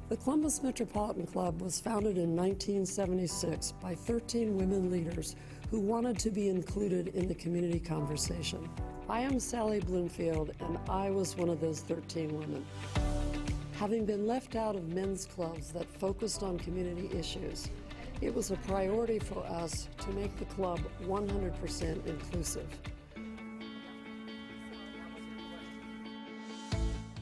The Columbus Metropolitan Club was founded in 1976 by 13 women leaders who wanted to be included in the community conversation. I am Sally Bloomfield, and I was one of those 13 women. Having been left out of men's clubs that focused on community issues, it was a priority for us to make the club 100% inclusive.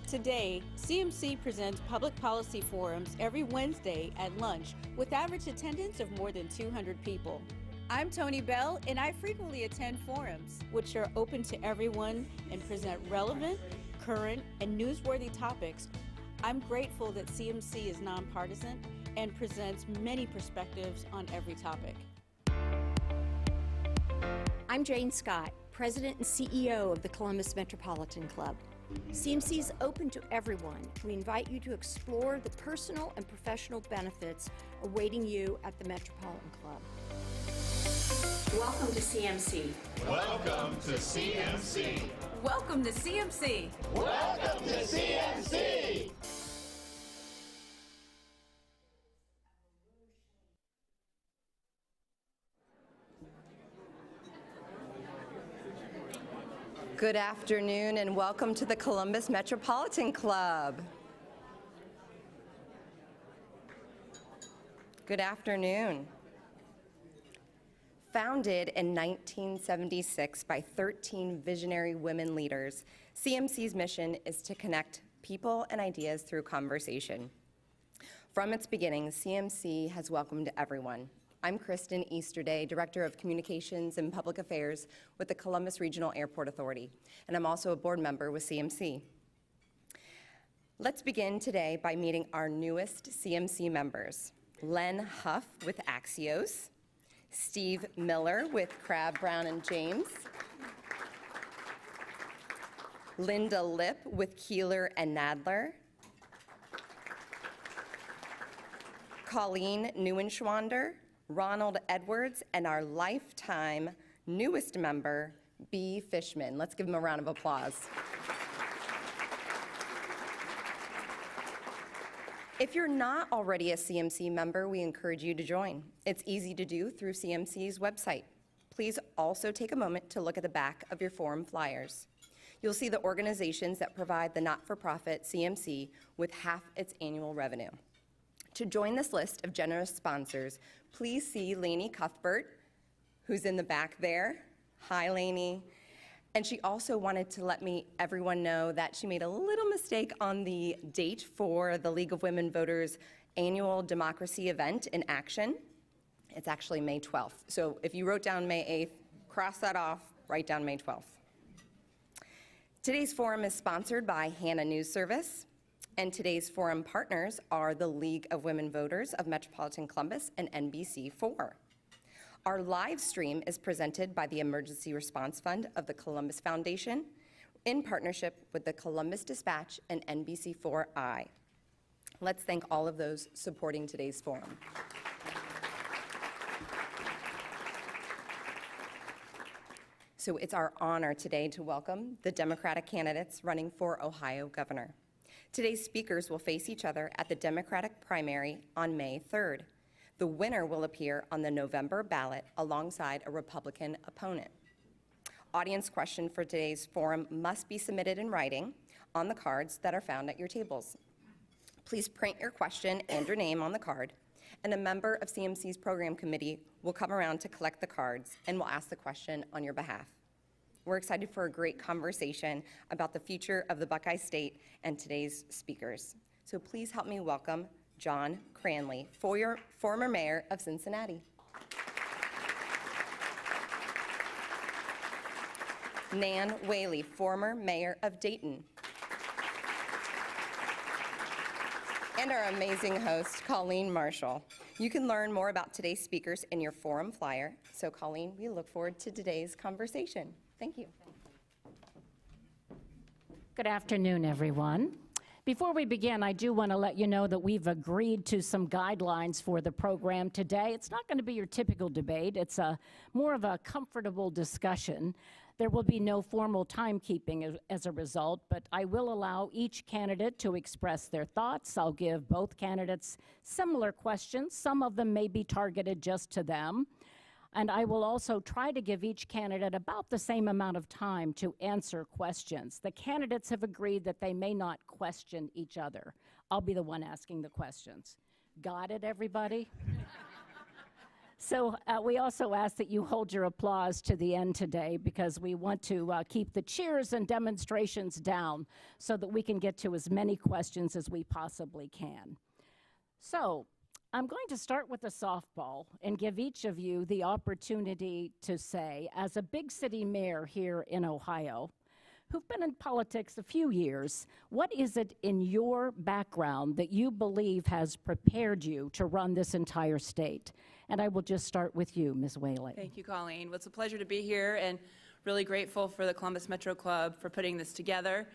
Today, CMC presents public policy forums every Wednesday at lunch with average attendance of more than 200 people. I'm Tony Bell, and I frequently attend forums, which are open to everyone and present relevant, current, and newsworthy topics. I'm grateful that CMC is nonpartisan and presents many perspectives on every topic. I'm Jane Scott, President and CEO of the Columbus Metropolitan Club. CMC is open to everyone. We invite you to explore the personal and professional benefits awaiting you at the Metropolitan Club. Welcome to CMC. Welcome to CMC. Welcome to CMC. Welcome to CMC. Good afternoon and welcome to the Columbus Metropolitan Club. Good afternoon. Founded in 1976 by 13 visionary women leaders, CMC's mission is to connect people and ideas through conversation. From its beginning, CMC has welcomed everyone. I'm Kristen Easterday, Director of Communications and Public Affairs with the Columbus Regional Airport Authority, and I'm also a board member with CMC. Let's begin today by meeting our newest CMC members. Len Huff with Axios, Steve Miller with Crabb, Brown and James, Linda Lipp with Keeler and Nadler, Colleen Neuenschwander, Ronald Edwards, and our lifetime newest member, B. Fishman. Let's give him a round of applause. If you're not already a CMC member, we encourage you to join. It's easy to do through CMC's website. Please also take a moment to look at the back of your forum flyers. You'll see the organizations that provide the not-for-profit CMC with half its annual revenue. To join this list of generous sponsors, please see Lainey Cuthbert, who's in the back there. Hi, Lainey. And she also wanted to let everyone know that she made a little mistake on the date for the League of Women Voters annual democracy event in action. It's actually May 12th. So if you wrote down May 8th, cross that off, write down May 12th. Today's forum is sponsored by Hannah News Service. And today's forum partners are the League of Women Voters of Metropolitan Columbus and NBC4. Our live stream is presented by the Emergency Response Fund of the Columbus Foundation in partnership with the Columbus Dispatch and NBC4i. Let's thank all of those supporting today's forum. So it's our honor today to welcome the Democratic candidates running for Ohio governor. Today's speakers will face each other at the Democratic primary on May 3rd. The winner will appear on the November ballot alongside a Republican opponent. Audience question for today's forum must be submitted in writing on the cards that are found at your tables. Please print your question and your name on the card, and a member of CMC's program committee will come around to collect the cards and will ask the question on your behalf. We're excited for a great conversation about the future of the Buckeye State and today's speakers. So please help me welcome John Cranley, former mayor of Cincinnati. Nan Whaley, former mayor of Dayton. And our amazing host, Colleen Marshall. You can learn more about today's speakers in your forum flyer. So Colleen, we look forward to today's conversation. Thank you. Good afternoon, everyone. Before we begin, I do want to let you know that we've agreed to some guidelines for the program today. It's not going to be your typical debate. It's more of a comfortable discussion. There will be no formal timekeeping as a result, but I will allow each candidate to express their thoughts. I'll give both candidates similar questions. Some of them may be targeted just to them. And I will also try to give each candidate about the same amount of time to answer questions. The candidates have agreed that they may not question each other. I'll be the one asking the questions. Got it, everybody? So we also ask that you hold your applause to the end today, because we want to keep the cheers and demonstrations down so that we can get to as many questions as we possibly can. So I'm going to start with a softball and give each of you the opportunity to say, as a big city mayor here in Ohio, who've been in politics a few years, what is it in your background that you believe has prepared you to run this entire state? And I will just start with you, Ms. Whaley. Thank you, Colleen. Well, it's a pleasure to be here, and really grateful for the Columbus Metro Club for putting this together.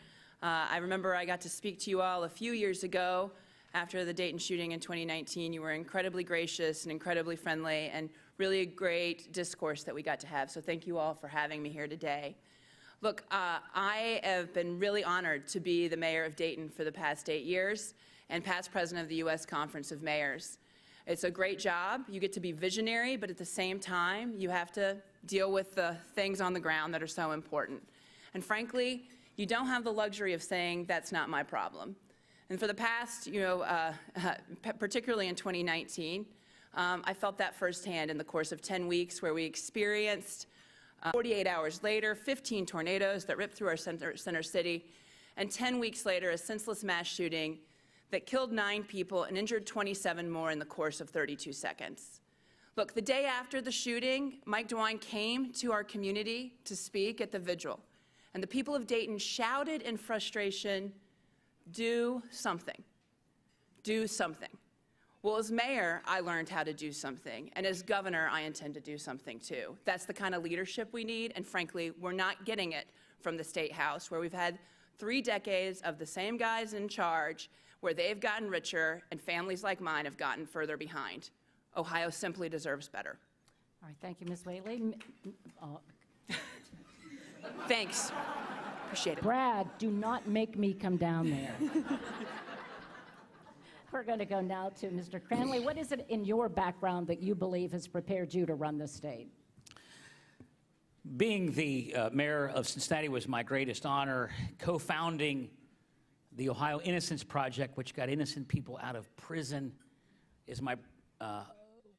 I remember I got to speak to you all a few years ago after the Dayton shooting in 2019. You were incredibly gracious and incredibly friendly, and really a great discourse that we got to have. So thank you all for having me here today. Look, I have been really honored to be the mayor of Dayton for the past 8 years and past president of the U.S. Conference of Mayors. It's a great job. You get to be visionary, but at the same time, you have to deal with the things on the ground that are so important. And frankly, you don't have the luxury of saying, that's not my problem. And for the past, particularly in 2019, I felt that firsthand in the course of 10 weeks, where we experienced 48 hours later, 15 tornadoes that ripped through our center city, and 10 weeks later, a senseless mass shooting that killed 9 people and injured 27 more in the course of 32 seconds. Look, the day after the shooting, Mike DeWine came to our community to speak at the vigil, and the people of Dayton shouted in frustration, "Do something. Do something." Well, as mayor, I learned how to do something, and as governor, I intend to do something too. That's the kind of leadership we need, and frankly, we're not getting it from the State House, where we've had 3 decades of the same guys in charge, where they've gotten richer and families like mine have gotten further behind. Ohio simply deserves better. All right, thank you, Ms. Whaley. Thanks. Appreciate it. Brad, do not make me come down there. We're going to go now to Mr. Cranley. What is it in your background that you believe has prepared you to run the state? Being the mayor of Cincinnati was my greatest honor. Co-founding the Ohio Innocence Project, which got innocent people out of prison, is my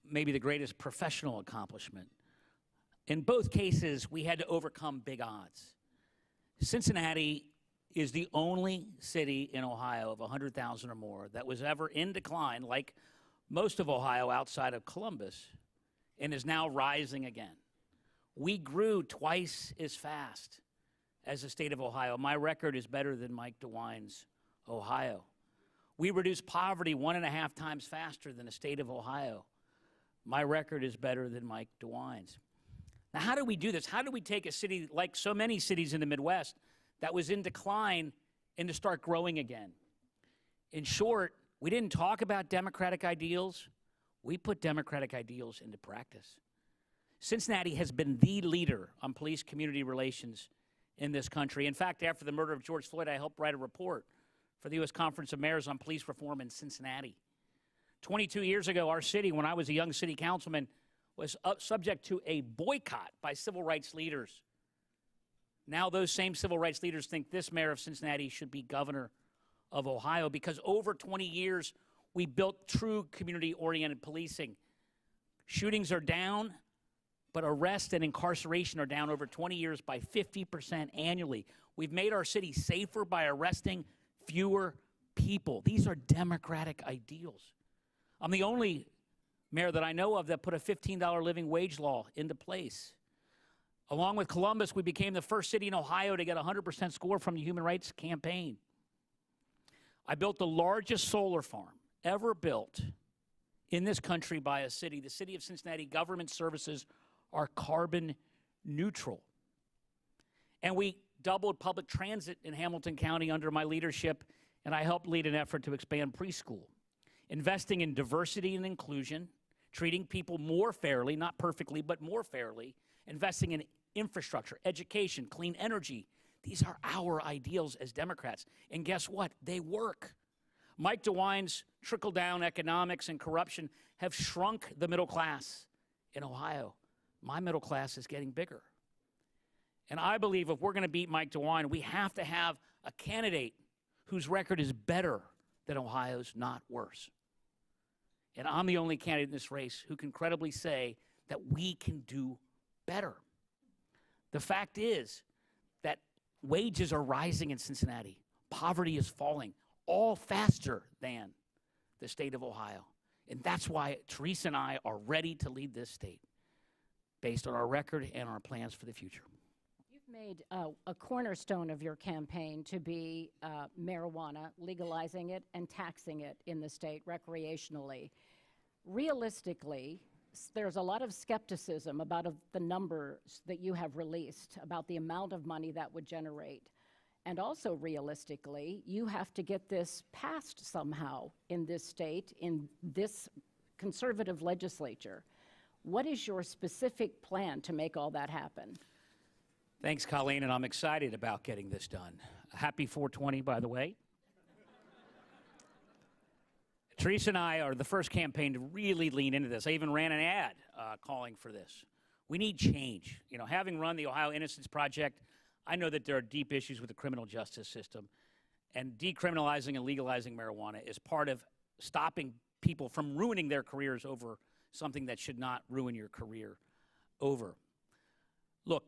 maybe the greatest professional accomplishment. In both cases, we had to overcome big odds. Cincinnati is the only city in Ohio of 100,000 or more that was ever in decline, like most of Ohio outside of Columbus, and is now rising again. We grew twice as fast as the state of Ohio. My record is better than Mike DeWine's Ohio. We reduced poverty 1.5 times faster than the state of Ohio. My record is better than Mike DeWine's. Now, how do we do this? How do we take a city like so many cities in the Midwest that was in decline and to start growing again? In short, we didn't talk about democratic ideals. We put democratic ideals into practice. Cincinnati has been the leader on police community relations in this country. In fact, after the murder of George Floyd, I helped write a report for the U.S. Conference of Mayors on police reform in Cincinnati. 22 years ago, our city, when I was a young city councilman, was subject to a boycott by civil rights leaders. Now those same civil rights leaders think this mayor of Cincinnati should be governor of Ohio, because over 20 years, we built true community-oriented policing. Shootings are down, but arrest and incarceration are down over 20 years by 50% annually. We've made our city safer by arresting fewer people. These are democratic ideals. I'm the only mayor that I know of that put a $15 living wage law into place. Along with Columbus, we became the first city in Ohio to get a 100% score from the Human Rights Campaign. I built the largest solar farm ever built in this country by a city. The city of Cincinnati government services are carbon neutral. And we doubled public transit in Hamilton County under my leadership, and I helped lead an effort to expand preschool. Investing in diversity and inclusion, treating people more fairly, not perfectly, but more fairly, investing in infrastructure, education, clean energy. These are our ideals as Democrats. And guess what? They work. Mike DeWine's trickle-down economics and corruption have shrunk the middle class in Ohio. My middle class is getting bigger. And I believe if we're going to beat Mike DeWine, we have to have a candidate whose record is better than Ohio's, not worse. And I'm the only candidate in this race who can credibly say that we can do better. The fact is that wages are rising in Cincinnati. Poverty is falling, all faster than the state of Ohio. And that's why Teresa and I are ready to lead this state based on our record and our plans for the future. You've made a cornerstone of your campaign to be marijuana, legalizing it and taxing it in the state recreationally. Realistically, there's a lot of skepticism about the numbers that you have released, about the amount of money that would generate. And also realistically, you have to get this passed somehow in this state, in this conservative legislature. What is your specific plan to make all that happen? Thanks, Colleen, and I'm excited about getting this done. Happy 420, by the way. Teresa and I are the first campaign to really lean into this. I even ran an ad calling for this. We need change. You know, having run the Ohio Innocence Project, I know that there are deep issues with the criminal justice system, and decriminalizing and legalizing marijuana is part of stopping people from ruining their careers over something that should not ruin your career over. Look,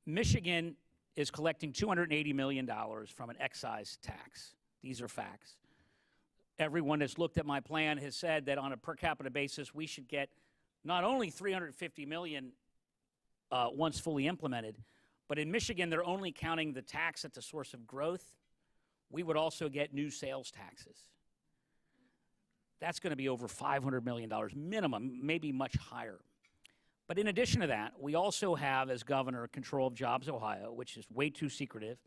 Michigan is collecting $280 million from an excise tax. These are facts. Everyone that's looked at my plan has said that on a per capita basis, we should get not only $350 million once fully implemented, but in Michigan, they're only counting the tax at the source of growth. We would also get new sales taxes. That's going to be over $500 million minimum, maybe much higher. But in addition to that, we also have, as governor, control of Jobs Ohio, which is way too secretive,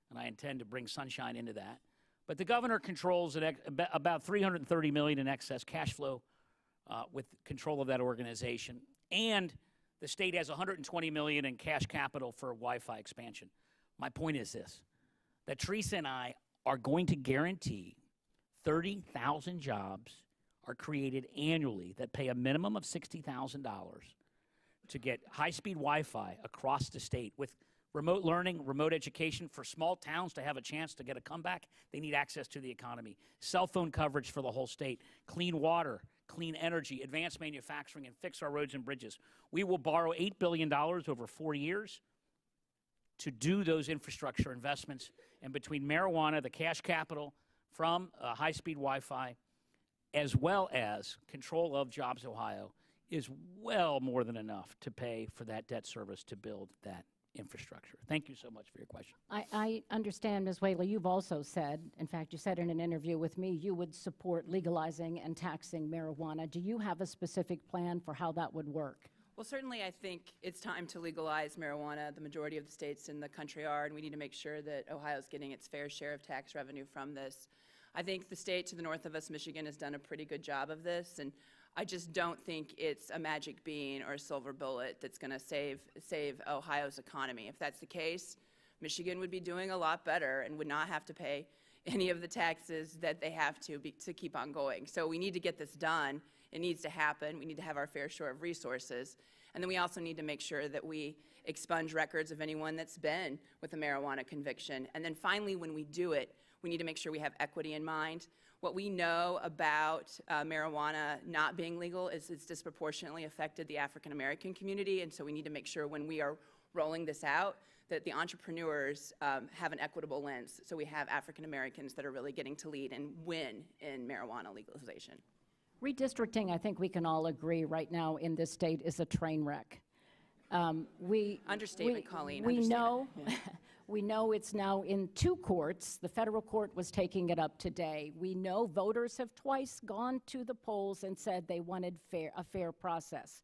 and I intend to bring sunshine into that. But the governor controls about $330 million in excess cash flow with control of that organization. And the state has $120 million in cash capital for Wi-Fi expansion. My point is this, that Teresa and I are going to guarantee 30,000 jobs are created annually that pay a minimum of $60,000 to get high-speed Wi-Fi across the state. With remote learning, remote education, for small towns to have a chance to get a comeback, they need access to the economy. Cell phone coverage for the whole state, clean water, clean energy, advanced manufacturing, and fix our roads and bridges. We will borrow $8 billion over 4 years to do those infrastructure investments. And between marijuana, the cash capital from high-speed Wi-Fi, as well as control of Jobs Ohio, is well more than enough to pay for that debt service to build that infrastructure. Thank you so much for your question. I understand, Ms. Whaley, you've also said, in fact, you said in an interview with me, you would support legalizing and taxing marijuana. Do you have a specific plan for how that would work? Well, certainly I think it's time to legalize marijuana. The majority of the states in the country are, and we need to make sure that Ohio's getting its fair share of tax revenue from this. I think the state to the north of us, Michigan, has done a pretty good job of this, and I just don't think it's a magic bean or a silver bullet that's going to save Ohio's economy. If that's the case, Michigan would be doing a lot better and would not have to pay any of the taxes that they have to keep on going. So we need to get this done. It needs to happen. We need to have our fair share of resources. And then we also need to make sure that we expunge records of anyone that's been with a marijuana conviction. And then finally, when we do it, we need to make sure we have equity in mind. What we know about marijuana not being legal is it's disproportionately affected the African American community, and so we need to make sure when we are rolling this out that the entrepreneurs have an equitable lens, so we have African Americans that are really getting to lead and win in marijuana legalization. Redistricting, I think we can all agree right now in this state, is a train wreck. Understatement, Colleen. We understatement. know. Yeah. We know it's now in 2 courts. The federal court was taking it up today. We know voters have twice gone to the polls and said they wanted a fair process.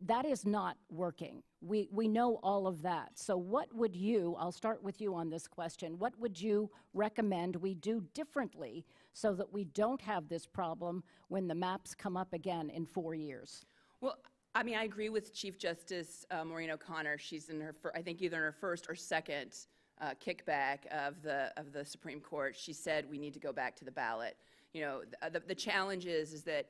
That is not working. We know all of that. So what would you, I'll start with you on this question, what would you recommend we do differently so that we don't have this problem when the maps come up again in 4 years? Well, I mean, I agree with Chief Justice Maureen O'Connor. She's in her, I think, either in her first or second kickback of the Supreme Court. She said we need to go back to the ballot. You know, the challenge is that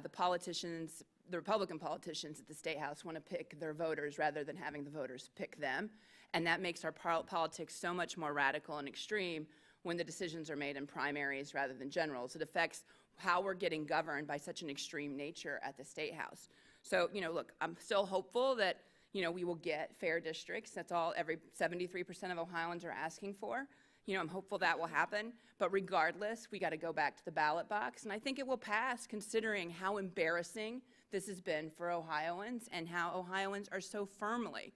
the politicians, the Republican politicians at the State House, want to pick their voters rather than having the voters pick them, and that makes our politics so much more radical and extreme when the decisions are made in primaries rather than generals. It affects how we're getting governed by such an extreme nature at the State House. So, you know, look, I'm still hopeful that, you know, we will get fair districts. That's all 73% of Ohioans are asking for. You know, I'm hopeful that will happen. But regardless, we got to go back to the ballot box. And I think it will pass, considering how embarrassing this has been for Ohioans and how Ohioans are so firmly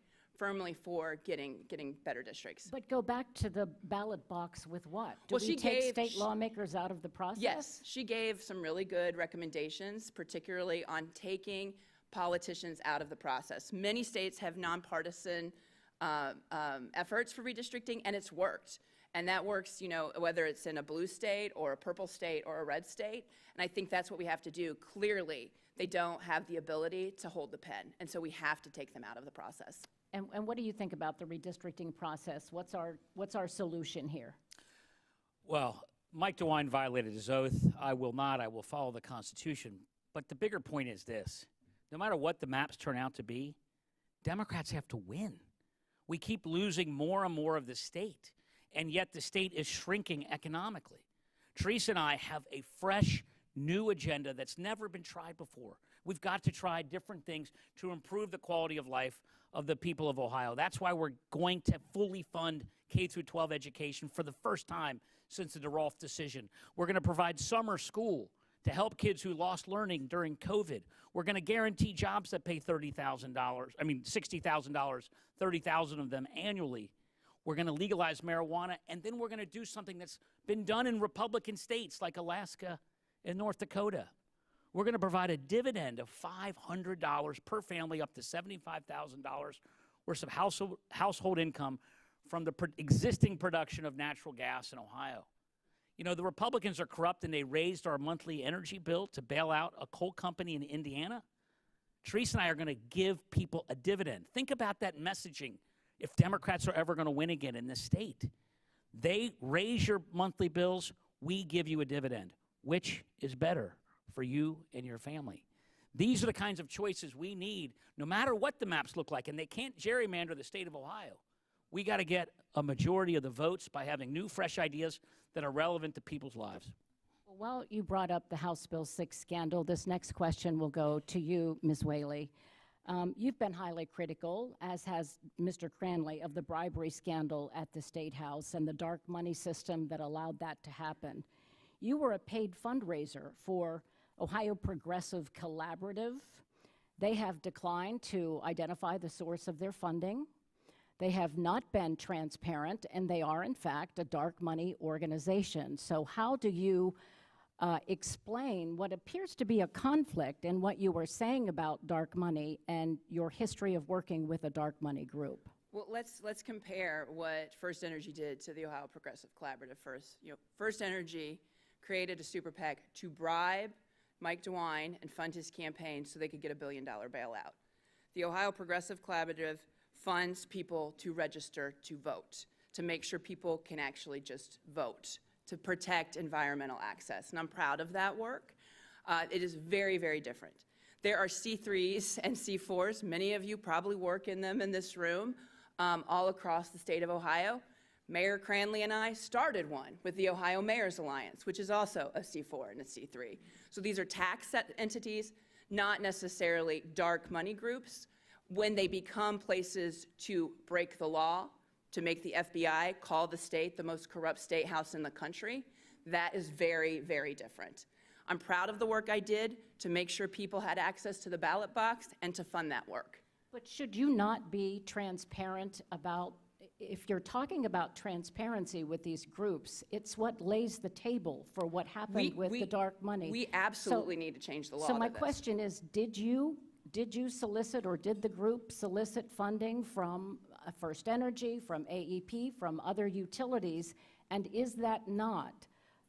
for getting better districts. But go back to the ballot box with what? Do Well, we take state lawmakers out of the process? Yes, she gave some really good recommendations, particularly on taking politicians out of the process. Many states have nonpartisan efforts for redistricting, and it's worked. And that works, you know, whether it's in a blue state or a purple state or a red state. And I think that's what we have to do. Clearly, they don't have the ability to hold the pen, and so we have to take them out of the process. And what do you think about the redistricting process? What's our solution here? Well, Mike DeWine violated his oath. I will not. I will follow the Constitution. But the bigger point is this. No matter what the maps turn out to be, Democrats have to win. We keep losing more and more of the state, and yet the state is shrinking economically. Teresa and I have a fresh, new agenda that's never been tried before. We've got to try different things to improve the quality of life of the people of Ohio. That's why we're going to fully fund K-12 education for the first time since the DeRolf decision. We're going to provide summer school to help kids who lost learning during COVID. We're going to guarantee jobs that pay $60,000, $30,000 of them annually. We're going to legalize marijuana, and then we're going to do something that's been done in Republican states like Alaska and North Dakota. We're going to provide a dividend of $500 per family, up to $75,000 worth of household income from the existing production of natural gas in Ohio. You know, the Republicans are corrupt, and they raised our monthly energy bill to bail out a coal company in Indiana. Teresa and I are going to give people a dividend. Think about that messaging if Democrats are ever going to win again in this state. They raise your monthly bills, we give you a dividend. Which is better for you and your family? These are the kinds of choices we need, no matter what the maps look like, and they can't gerrymander the state of Ohio. We got to get a majority of the votes by having new, fresh ideas that are relevant to people's lives. Well, while you brought up the House Bill 6 scandal, this next question will go to you, Ms. Whaley. You've been highly critical, as has Mr. Cranley, of the bribery scandal at the State House and the dark money system that allowed that to happen. You were a paid fundraiser for Ohio Progressive Collaborative. They have declined to identify the source of their funding. They have not been transparent, and they are, in fact, a dark money organization. So how do you explain what appears to be a conflict in what you were saying about dark money and your history of working with a dark money group? Well, let's compare what First Energy did to the Ohio Progressive Collaborative first. You know, First Energy created a super PAC to bribe Mike DeWine and fund his campaign so they could get $1 billion bailout. The Ohio Progressive Collaborative funds people to register to vote, to make sure people can actually just vote, to protect environmental access. And I'm proud of that work. It is very, very different. There are C3s and C4s. Many of you probably work in them in this room, all across the state of Ohio. Mayor Cranley and I started one with the Ohio Mayor's Alliance, which is also a C4 and a C3. So these are tax entities, not necessarily dark money groups. When they become places to break the law, to make the FBI call the state the most corrupt state house in the country, that is very, very different. I'm proud of the work I did to make sure people had access to the ballot box and to fund that work. But should you not be transparent about, if you're talking about transparency with these groups, it's what lays the table for what happened with the dark money. We absolutely need to change the law. So my question is, did you solicit, or did the group solicit funding from First Energy, from AEP, from other utilities? And is that not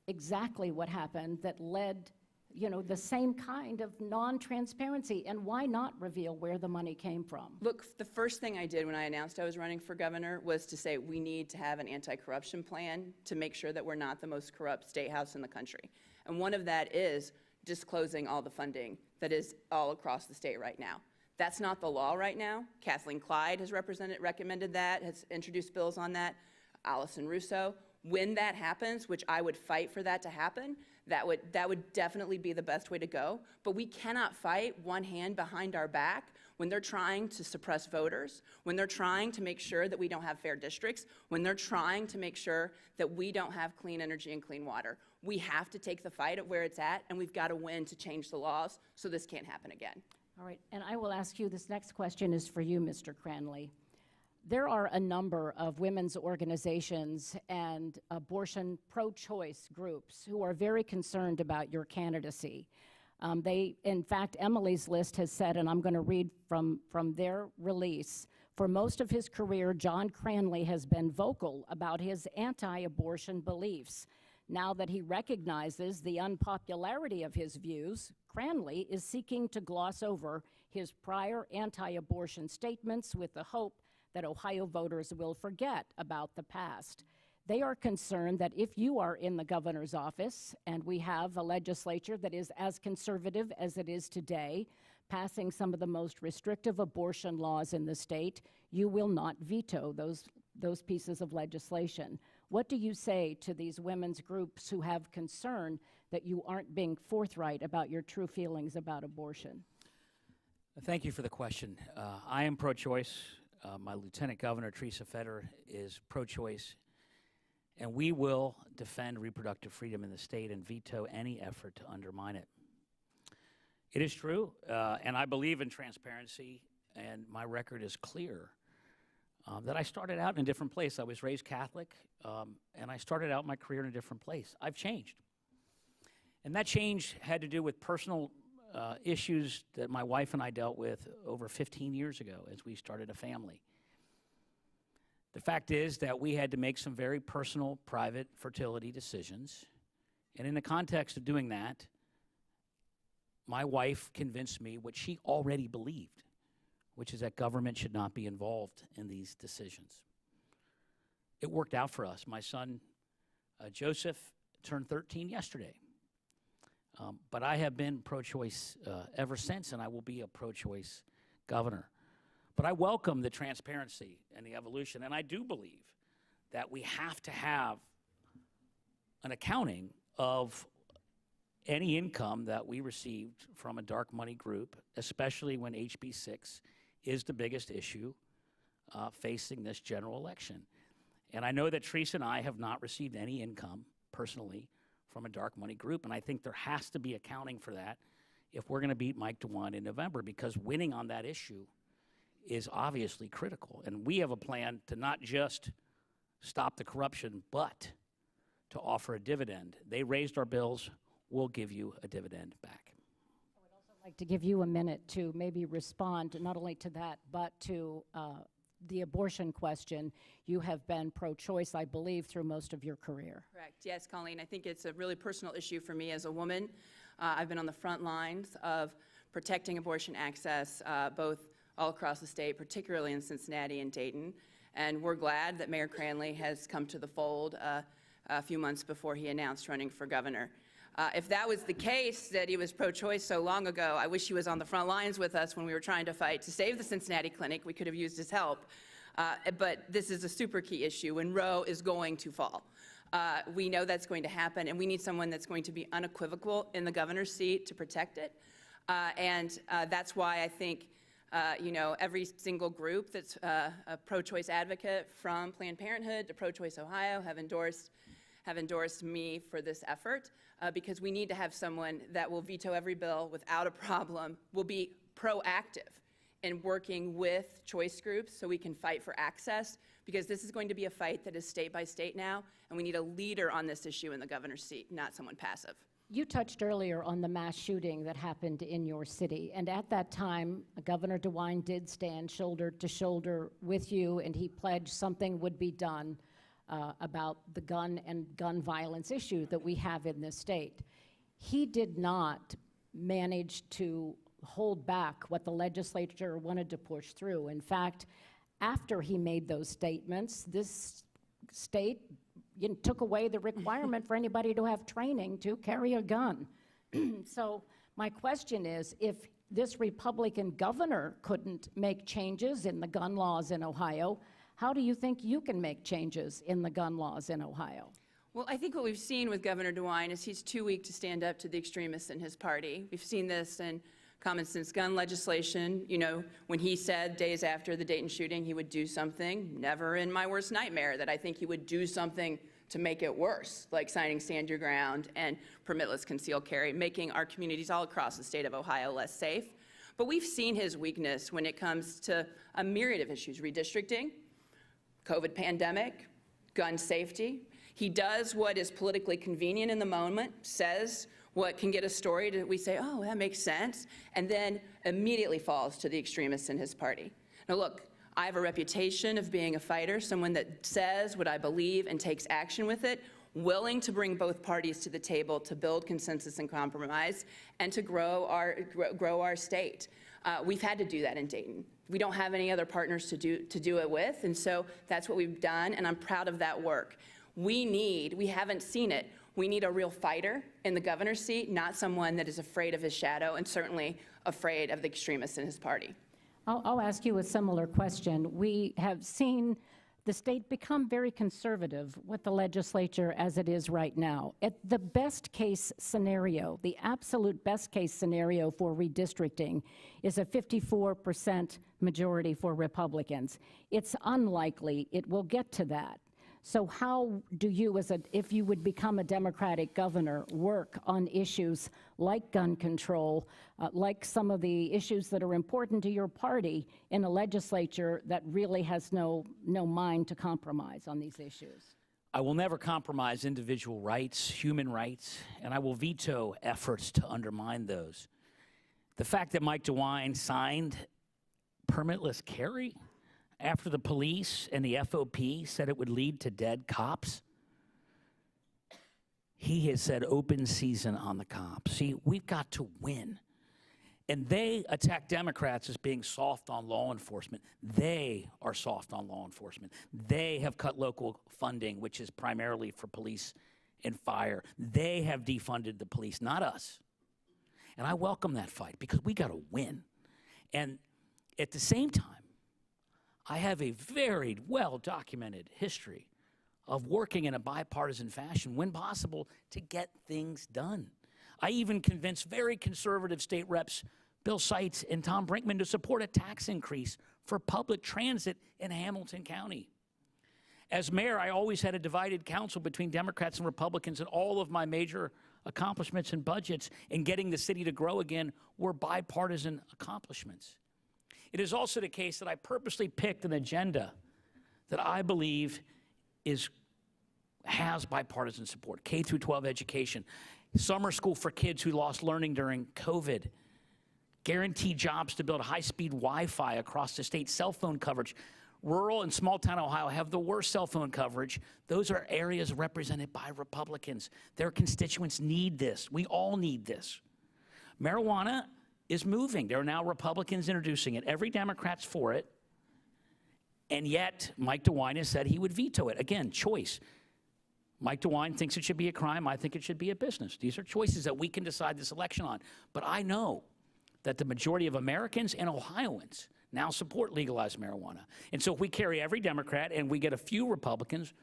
exactly what happened that led you know, the same kind of non-transparency? And why not reveal where the money came from? Look, the first thing I did when I announced I was running for governor was to say we need to have an anti-corruption plan to make sure that we're not the most corrupt state house in the country. And one of that is disclosing all the funding that is all across the state right now. That's not the law right now. Kathleen Clyde has recommended that, has introduced bills on that. Allison Russo. When that happens, which I would fight for that to happen, that would definitely be the best way to go. But we cannot fight one hand behind our back when they're trying to suppress voters, when they're trying to make sure that we don't have fair districts, when they're trying to make sure that we don't have clean energy and clean water. We have to take the fight at where it's at, and we've got to win to change the laws so this can't happen again. All right, and I will ask you, this next question is for you, Mr. Cranley. There are a number of women's organizations and abortion pro-choice groups who are very concerned about your candidacy. In fact, Emily's list has said, and I'm going to read from their release, for most of his career, John Cranley has been vocal about his anti-abortion beliefs. Now that he recognizes the unpopularity of his views, Cranley is seeking to gloss over his prior anti-abortion statements with the hope that Ohio voters will forget about the past. They are concerned that if you are in the governor's office, and we have a legislature that is as conservative as it is today, passing some of the most restrictive abortion laws in the state, you will not veto those pieces of legislation. What do you say to these women's groups who have concern that you aren't being forthright about your true feelings about abortion? Thank you for the question. I am pro-choice. My Lieutenant Governor, Teresa Feder, is pro-choice, and we will defend reproductive freedom in the state and veto any effort to undermine it. It is true, and I believe in transparency, and my record is clear, that I started out in a different place. I was raised Catholic, and I started out my career in a different place. I've changed. And that change had to do with personal issues that my wife and I dealt with over 15 years ago as we started a family. The fact is that we had to make some very personal, private fertility decisions. And in the context of doing that, my wife convinced me what she already believed, which is that government should not be involved in these decisions. It worked out for us. My son, Joseph, turned 13 yesterday. But I have been pro-choice ever since, and I will be a pro-choice governor. But I welcome the transparency and the evolution, and I do believe that we have to have an accounting of any income that we received from a dark money group, especially when HB 6 is the biggest issue facing this general election. And I know that Teresa and I have not received any income personally from a dark money group, and I think there has to be accounting for that if we're going to beat Mike DeWine in November, because winning on that issue is obviously critical. And we have a plan to not just stop the corruption, but to offer a dividend. They raised our bills. We'll give you a dividend back. I would also like to give you a minute to maybe respond not only to that, but to the abortion question. You have been pro-choice, I believe, through most of your career. Correct. Yes, Colleen. I think it's a really personal issue for me as a woman. I've been on the front lines of protecting abortion access, both all across the state, particularly in Cincinnati and Dayton. And we're glad that Mayor Cranley has come to the fold a few months before he announced running for governor. If that was the case, that he was pro-choice so long ago, I wish he was on the front lines with us when we were trying to fight to save the Cincinnati clinic. We could have used his help. But this is a super key issue, and Roe is going to fall. We know that's going to happen, and we need someone that's going to be unequivocal in the governor's seat to protect it. And that's why I think every single group that's a pro-choice advocate, from Planned Parenthood to Pro-Choice Ohio, have endorsed me for this effort, because we need to have someone that will veto every bill without a problem, will be proactive in working with choice groups so we can fight for access, because this is going to be a fight that is state by state now, and we need a leader on this issue in the governor's seat, not someone passive. You touched earlier on the mass shooting that happened in your city, and at that time, Governor DeWine did stand shoulder to shoulder with you, and he pledged something would be done about the gun and gun violence issue that we have in this state. he did not manage to hold back what the legislature wanted to push through. In fact, after he made those statements, this state took away the requirement for anybody to have training to carry a gun. So my question is, if this Republican governor couldn't make changes in the gun laws in Ohio, how do you think you can make changes in the gun laws in Ohio? Well, I think what we've seen with Governor DeWine is he's too weak to stand up to the extremists in his party. We've seen this in common sense gun legislation. You know, when he said days after the Dayton shooting he would do something, never in my worst nightmare that I think he would do something to make it worse, like signing Stand Your Ground and permitless concealed carry, making our communities all across the state of Ohio less safe. But we've seen his weakness when it comes to a myriad of issues: redistricting, COVID pandemic, gun safety. He does what is politically convenient in the moment, says what can get a story that we say, oh, that makes sense, and then immediately falls to the extremists in his party. Now look, I have a reputation of being a fighter, someone that says what I believe and takes action with it, willing to bring both parties to the table to build consensus and compromise and to grow our state. We've had to do that in Dayton. We don't have any other partners to do it with, and so that's what we've done, and I'm proud of that work. We haven't seen it, we need a real fighter in the governor's seat, not someone that is afraid of his shadow and certainly afraid of the extremists in his party. I'll ask you a similar question. We have seen the state become very conservative with the legislature as it is right now. At the best case scenario, the absolute best case scenario for redistricting is a 54% majority for Republicans. It's unlikely it will get to that. So how do you, if you would become a Democratic governor, work on issues like gun control, like some of the issues that are important to your party in a legislature that really has no mind to compromise on these issues? I will never compromise individual rights, human rights, and I will veto efforts to undermine those. The fact that Mike DeWine signed permitless carry after the police and the FOP said it would lead to dead cops, he has said open season on the cops. See, we've got to win. And they attack Democrats as being soft on law enforcement. They are soft on law enforcement. They have cut local funding, which is primarily for police and fire. They have defunded the police, not us. And I welcome that fight because we got to win. And at the same time, I have a very well-documented history of working in a bipartisan fashion, when possible, to get things done. I even convinced very conservative state reps Bill Seitz and Tom Brinkman to support a tax increase for public transit in Hamilton County. As mayor, I always had a divided council between Democrats and Republicans, and all of my major accomplishments and budgets in getting the city to grow again were bipartisan accomplishments. It is also the case that I purposely picked an agenda that I believe has bipartisan support: K through 12 education, summer school for kids who lost learning during COVID, guaranteed jobs to build high-speed Wi-Fi across the state, cell phone coverage. Rural and small-town Ohio have the worst cell phone coverage. Those are areas represented by Republicans. Their constituents need this. We all need this. Marijuana is moving. There are now Republicans introducing it. Every Democrat's for it. And yet, Mike DeWine has said he would veto it. Again, choice. Mike DeWine thinks it should be a crime. I think it should be a business. These are choices that we can decide this election on. But I know that the majority of Americans and Ohioans now support legalized marijuana. And so if we carry every Democrat and we get a few Republicans,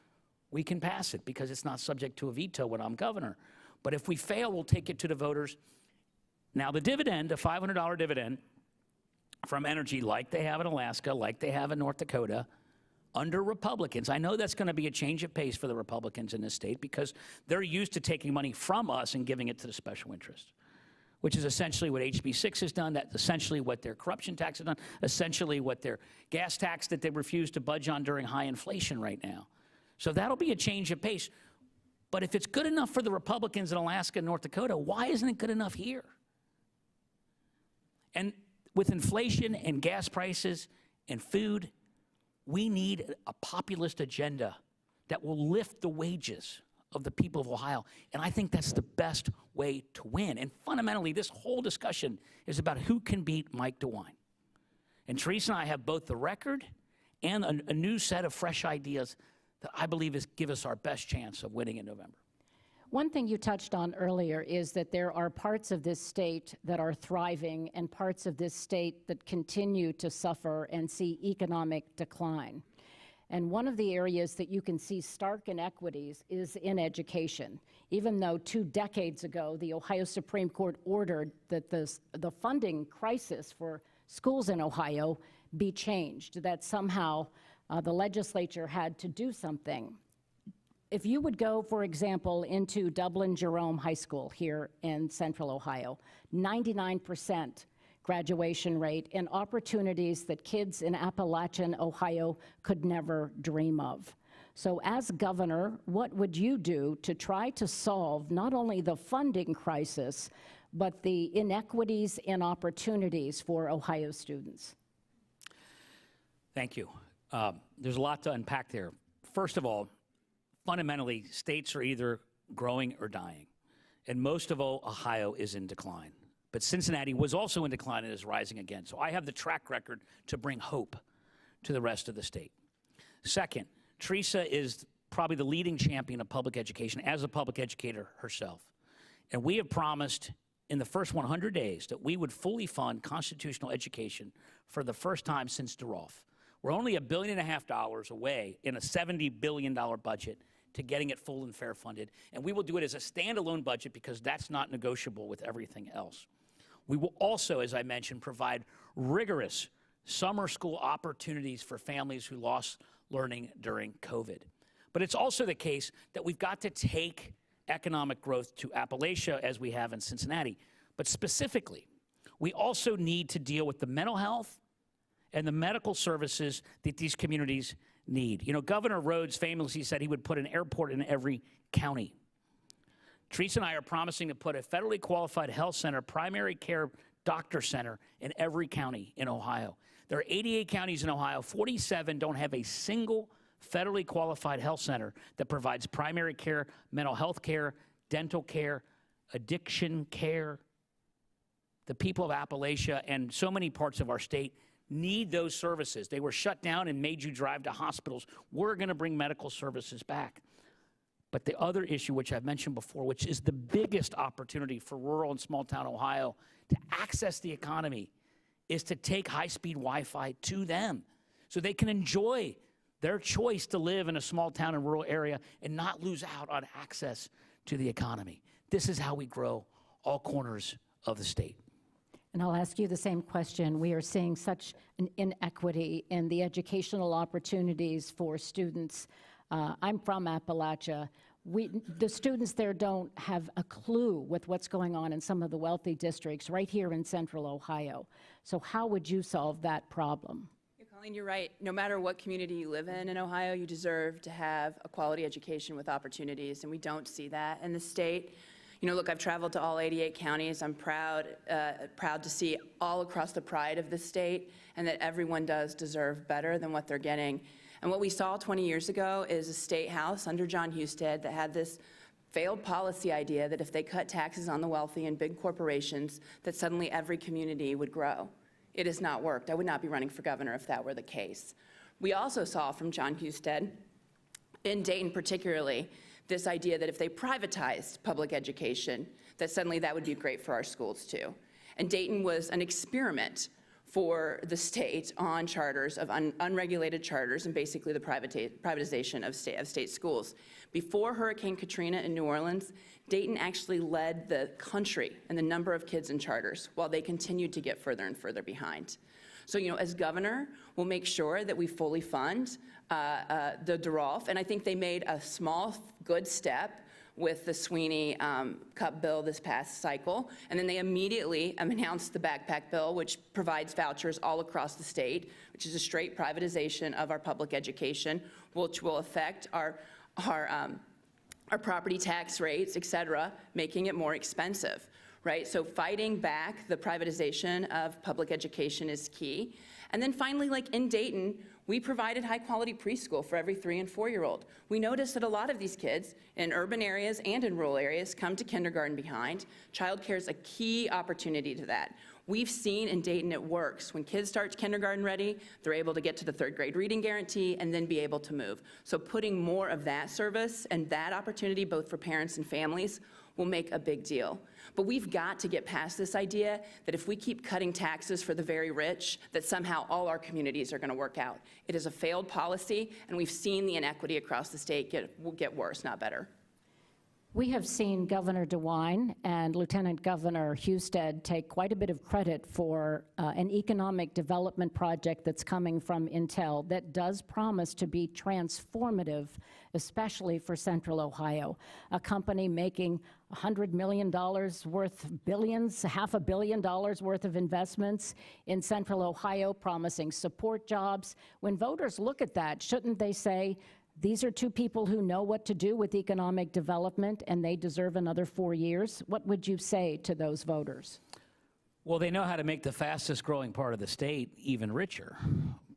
we can pass it because it's not subject to a veto when I'm governor. But if we fail, we'll take it to the voters. Now, the dividend, a $500 dividend from energy like they have in Alaska, like they have in North Dakota, under Republicans. I know that's going to be a change of pace for the Republicans in this state because they're used to taking money from us and giving it to the special interest, which is essentially what HB 6 has done. That's essentially what their corruption tax has done, essentially what their gas tax that they refuse to budge on during high inflation right now. So that'll be a change of pace. But if it's good enough for the Republicans in Alaska and North Dakota, why isn't it good enough here? And with inflation and gas prices and food, we need a populist agenda that will lift the wages of the people of Ohio. And I think that's the best way to win. And fundamentally, this whole discussion is about who can beat Mike DeWine. And Teresa and I have both the record and a new set of fresh ideas that I believe give us our best chance of winning in November. One thing you touched on earlier is that there are parts of this state that are thriving and parts of this state that continue to suffer and see economic decline. And one of the areas that you can see stark inequities is in education. Even though 2 decades ago, the Ohio Supreme Court ordered that the funding crisis for schools in Ohio be changed, that somehow the legislature had to do something. If you would go, for example, into Dublin-Jerome High School here in Central Ohio, 99% graduation rate and opportunities that kids in Appalachian Ohio could never dream of. So as governor, what would you do to try to solve not only the funding crisis, but the inequities and opportunities for Ohio students? Thank you. There's a lot to unpack there. First of all, fundamentally, states are either growing or dying. And most of all, Ohio is in decline. But Cincinnati was also in decline and is rising again. So I have the track record to bring hope to the rest of the state. Second, Teresa is probably the leading champion of public education as a public educator herself. And we have promised in the first 100 days that we would fully fund constitutional education for the first time since DeRolf. We're only $1.5 billion away in a $70 billion budget to getting it full and fair funded. And we will do it as a standalone budget because that's not negotiable with everything else. We will also, as I mentioned, provide rigorous summer school opportunities for families who lost learning during COVID. But it's also the case that we've got to take economic growth to Appalachia as we have in Cincinnati. But specifically, we also need to deal with the mental health and the medical services that these communities need. You know, Governor Rhodes famously said he would put an airport in every county. Teresa and I are promising to put a federally qualified health center, primary care doctor center in every county in Ohio. There are 88 counties in Ohio. 47 don't have a single federally qualified health center that provides primary care, mental health care, dental care, addiction care. The people of Appalachia and so many parts of our state need those services. They were shut down and made you drive to hospitals. We're going to bring medical services back. But the other issue, which I've mentioned before, which is the biggest opportunity for rural and small-town Ohio to access the economy, is to take high-speed Wi-Fi to them so they can enjoy their choice to live in a small town and rural area and not lose out on access to the economy. This is how we grow all corners of the state. And I'll ask you the same question. We are seeing such an inequity in the educational opportunities for students. I'm from Appalachia. The students there don't have a clue with what's going on in some of the wealthy districts right here in Central Ohio. So how would you solve that problem? Yeah, Colleen, you're right. No matter what community you live in Ohio, you deserve to have a quality education with opportunities, and we don't see that in the state. You know, look, I've traveled to all 88 counties. I'm proud to see all across the pride of the state and that everyone does deserve better than what they're getting. And what we saw 20 years ago is a state house under John Husted that had this failed policy idea that if they cut taxes on the wealthy and big corporations, that suddenly every community would grow. It has not worked. I would not be running for governor if that were the case. We also saw from John Husted, in Dayton particularly, this idea that if they privatized public education, that suddenly that would be great for our schools too. And Dayton was an experiment for the state on charters, of unregulated charters, and basically the privatization of state schools. Before Hurricane Katrina in New Orleans, Dayton actually led the country in the number of kids in charters, while they continued to get further and further behind. So, you know, as governor, we'll make sure that we fully fund the DeRolf, and I think they made a small, good step with the Sweeney Cup bill this past cycle, and then they immediately announced the backpack bill, which provides vouchers all across the state, which is a straight privatization of our public education, which will affect our property tax rates, et cetera, making it more expensive. right? So fighting back the privatization of public education is key. And then finally, like in Dayton, we provided high-quality preschool for every 3- and 4-year-old. We noticed that a lot of these kids in urban areas and in rural areas come to kindergarten behind. Childcare is a key opportunity to that. We've seen in Dayton it works. When kids start kindergarten ready, they're able to get to the 3rd grade reading guarantee and then be able to move. So putting more of that service and that opportunity, both for parents and families, will make a big deal. But we've got to get past this idea that if we keep cutting taxes for the very rich, that somehow all our communities are going to work out. It is a failed policy, and we've seen the inequity across the state get worse, not better. We have seen Governor DeWine and Lieutenant Governor Husted take quite a bit of credit for an economic development project that's coming from Intel that does promise to be transformative, especially for Central Ohio. A company making $100 million worth, billions, $500 million worth of investments in Central Ohio, promising support jobs. When voters look at that, shouldn't they say, these are two people who know what to do with economic development and they deserve another 4 years? What would you say to those voters? Well, they know how to make the fastest growing part of the state even richer.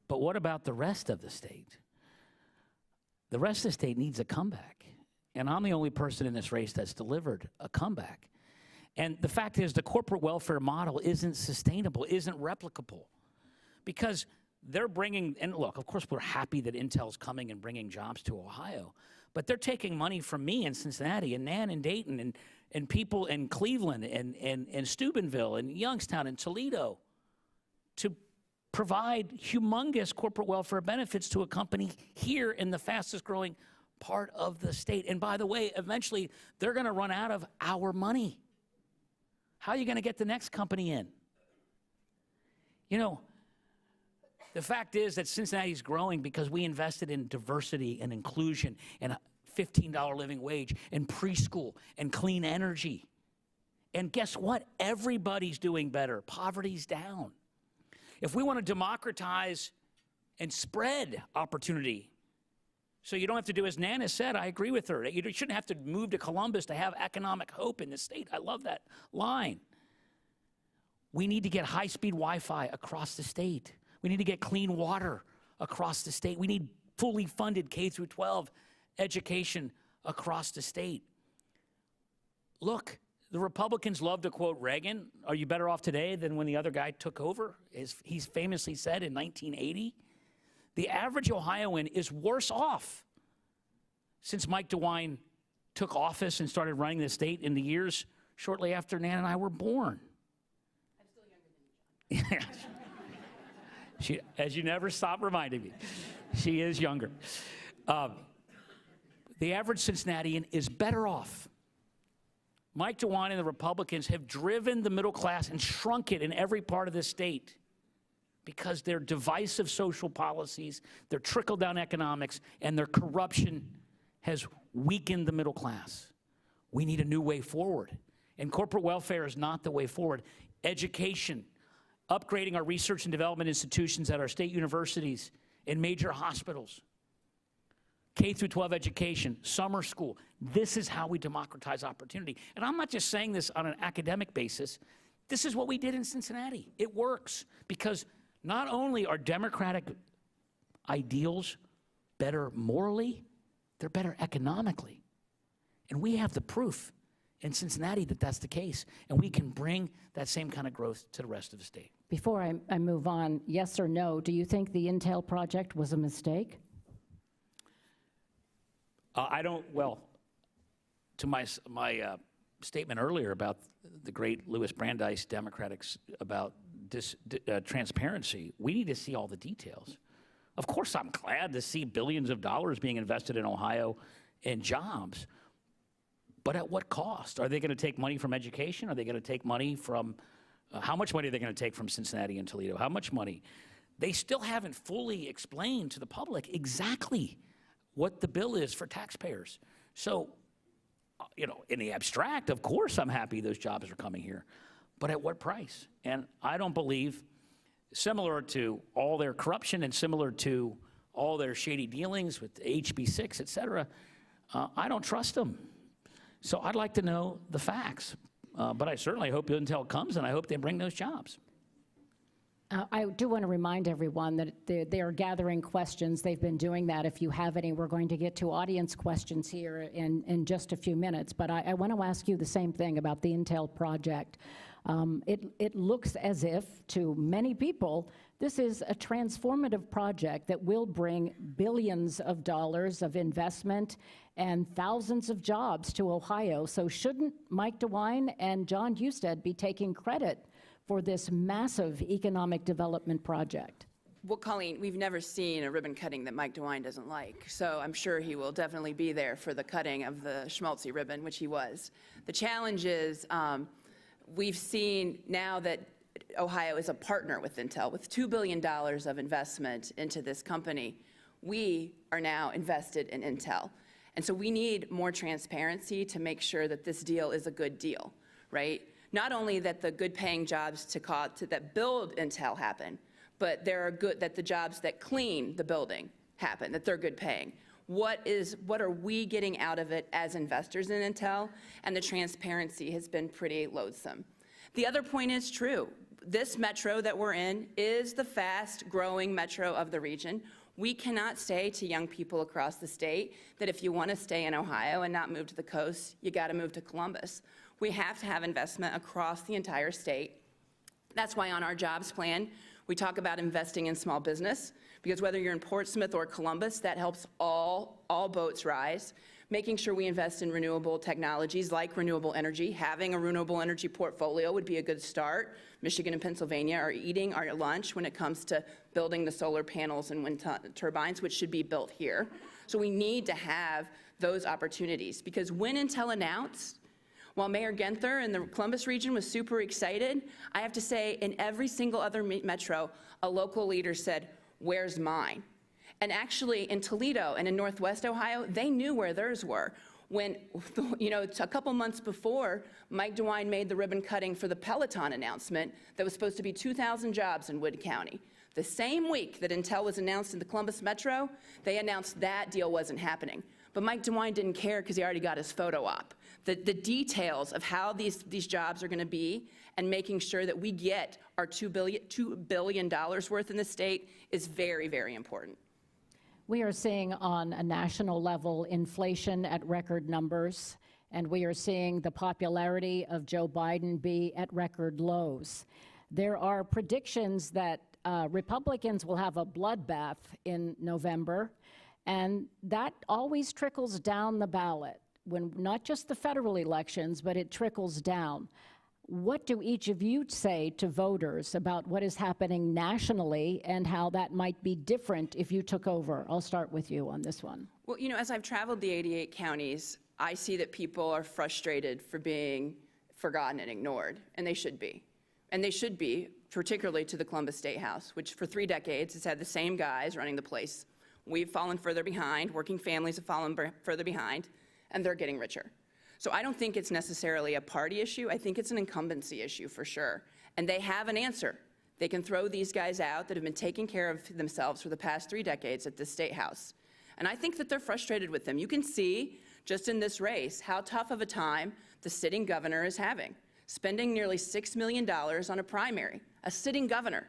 But what about the rest of the state? The rest of the state needs a comeback. And I'm the only person in this race that's delivered a comeback. And the fact is, the corporate welfare model isn't sustainable, isn't replicable. Because they're bringing, and look, of course, we're happy that Intel's coming and bringing jobs to Ohio, but they're taking money from me in Cincinnati and Nan in Dayton and people in Cleveland and Steubenville and Youngstown and Toledo to provide humongous corporate welfare benefits to a company here in the fastest growing part of the state. And by the way, eventually they're going to run out of our money. How are you going to get the next company in? You know, the fact is that Cincinnati's growing because we invested in diversity and inclusion and a $15 living wage and preschool and clean energy. And guess what? Everybody's doing better. Poverty's down. If we want to democratize and spread opportunity, so you don't have to do as Nana said, I agree with her. You shouldn't have to move to Columbus to have economic hope in the state. I love that line. We need to get high-speed Wi-Fi across the state. We need to get clean water across the state. We need fully funded K-12 education across the state. Look, the Republicans love to quote Reagan. Are you better off today than when the other guy took over? As he's famously said in 1980. The average Ohioan is worse off since Mike DeWine took office and started running the state in the years shortly after Nan and I were born. I'm still younger than you, John. She, as you never stop reminding me, she is younger. The average Cincinnatian is better off. Mike DeWine and the Republicans have driven the middle class and shrunk it in every part of the state because their divisive social policies, their trickle-down economics, and their corruption has weakened the middle class. We need a new way forward. And corporate welfare is not the way forward. Education, upgrading our research and development institutions at our state universities and major hospitals, K-12 education, summer school. This is how we democratize opportunity. And I'm not just saying this on an academic basis. This is what we did in Cincinnati. It works because not only are democratic ideals better morally, they're better economically. And we have the proof in Cincinnati that that's the case, and we can bring that same kind of growth to the rest of the state. Before I move on, yes or no, do you think the Intel project was a mistake? Well, to my statement earlier about the great Louis Brandeis Democrats about transparency, we need to see all the details. Of course, I'm glad to see billions of dollars being invested in Ohio in jobs, but at what cost? Are they going to take money from education? Are they going to take money from, how much money are they going to take from Cincinnati and Toledo? How much money? They still haven't fully explained to the public exactly what the bill is for taxpayers. So, you know, in the abstract, of course I'm happy those jobs are coming here, but at what price? And I don't believe, similar to all their corruption and similar to all their shady dealings with HB6, et cetera, I don't trust them. So I'd like to know the facts. But I certainly hope Intel comes, and I hope they bring those jobs. I do want to remind everyone that they are gathering questions. They've been doing that. If you have any, we're going to get to audience questions here in just a few minutes. But I want to ask you the same thing about the Intel project. It looks as if, to many people, this is a transformative project that will bring billions of dollars of investment and thousands of jobs to Ohio. So shouldn't Mike DeWine and John Husted be taking credit for this massive economic development project? Well, Colleen, we've never seen a ribbon cutting that Mike DeWine doesn't like, so I'm sure he will definitely be there for the cutting of the schmaltzy ribbon, which he was. The challenge is we've seen now that Ohio is a partner with Intel, with $2 billion of investment into this company. We are now invested in Intel. And so we need more transparency to make sure that this deal is a good deal, right? Not only that the good paying jobs that build Intel happen, but that the jobs that clean the building happen, that they're good paying. What are we getting out of it as investors in Intel? And the transparency has been pretty loathsome. The other point is true. This metro that we're in is the fast growing metro of the region. We cannot say to young people across the state that if you want to stay in Ohio and not move to the coast, you got to move to Columbus. We have to have investment across the entire state. That's why on our jobs plan, we talk about investing in small business, because whether you're in Portsmouth or Columbus, that helps all boats rise. Making sure we invest in renewable technologies like renewable energy. Having a renewable energy portfolio would be a good start. Michigan and Pennsylvania are eating our lunch when it comes to building the solar panels and wind turbines, which should be built here. So we need to have those opportunities, because when Intel announced, while Mayor Genther in the Columbus region was super excited, I have to say in every single other metro, a local leader said, "Where's mine?" And actually in Toledo and in Northwest Ohio, they knew where theirs were. When, a couple months before, Mike DeWine made the ribbon cutting for the Peloton announcement that was supposed to be 2,000 jobs in Wood County. The same week that Intel was announced in the Columbus Metro, they announced that deal wasn't happening. But Mike DeWine didn't care because he already got his photo op. The details of how these jobs are going to be and making sure that we get our $2 billion worth in the state is very, very important. We are seeing on a national level inflation at record numbers, and we are seeing the popularity of Joe Biden be at record lows. There are predictions that Republicans will have a bloodbath in November, and that always trickles down the ballot, when not just the federal elections, but it trickles down. What do each of you say to voters about what is happening nationally and how that might be different if you took over? I'll start with you on this one. Well, as I've traveled the 88 counties, I see that people are frustrated for being forgotten and ignored, and they should be. And they should be, particularly to the Columbus State House, which for 3 decades has had the same guys running the place. We've fallen further behind, working families have fallen further behind, and they're getting richer. So I don't think it's necessarily a party issue. I think it's an incumbency issue for sure. And they have an answer. They can throw these guys out that have been taking care of themselves for the past 3 decades at the State House. And I think that they're frustrated with them. You can see just in this race how tough of a time the sitting governor is having, spending nearly $6 million on a primary, a sitting governor.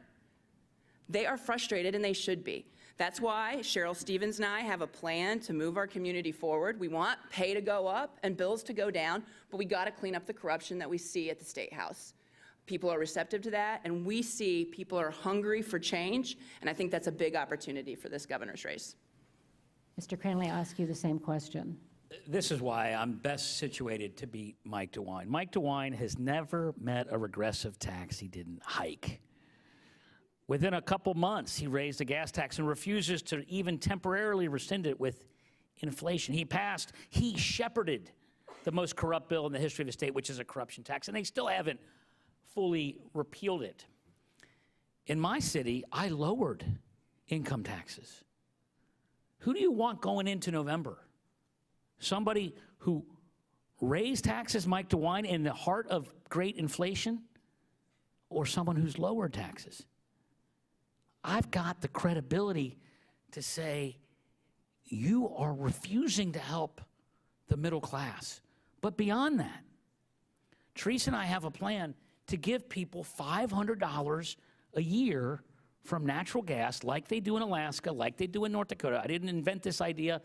They are frustrated, and they should be. That's why Cheryl Stevens and I have a plan to move our community forward. We want pay to go up and bills to go down, but we got to clean up the corruption that we see at the State House. People are receptive to that, and we see people are hungry for change, and I think that's a big opportunity for this governor's race. Mr. Cranley, I'll ask you the same question. This is why I'm best situated to beat Mike DeWine. Mike DeWine has never met a regressive tax he didn't hike. Within a couple months, he raised the gas tax and refuses to even temporarily rescind it with inflation. He shepherded the most corrupt bill in the history of the state, which is a corruption tax, and they still haven't fully repealed it. In my city, I lowered income taxes. Who do you want going into November? Somebody who raised taxes, Mike DeWine, in the heart of great inflation, or someone who's lowered taxes? I've got the credibility to say, you are refusing to help the middle class. But beyond that, Teresa and I have a plan to give people $500 a year from natural gas, like they do in Alaska, like they do in North Dakota. I didn't invent this idea.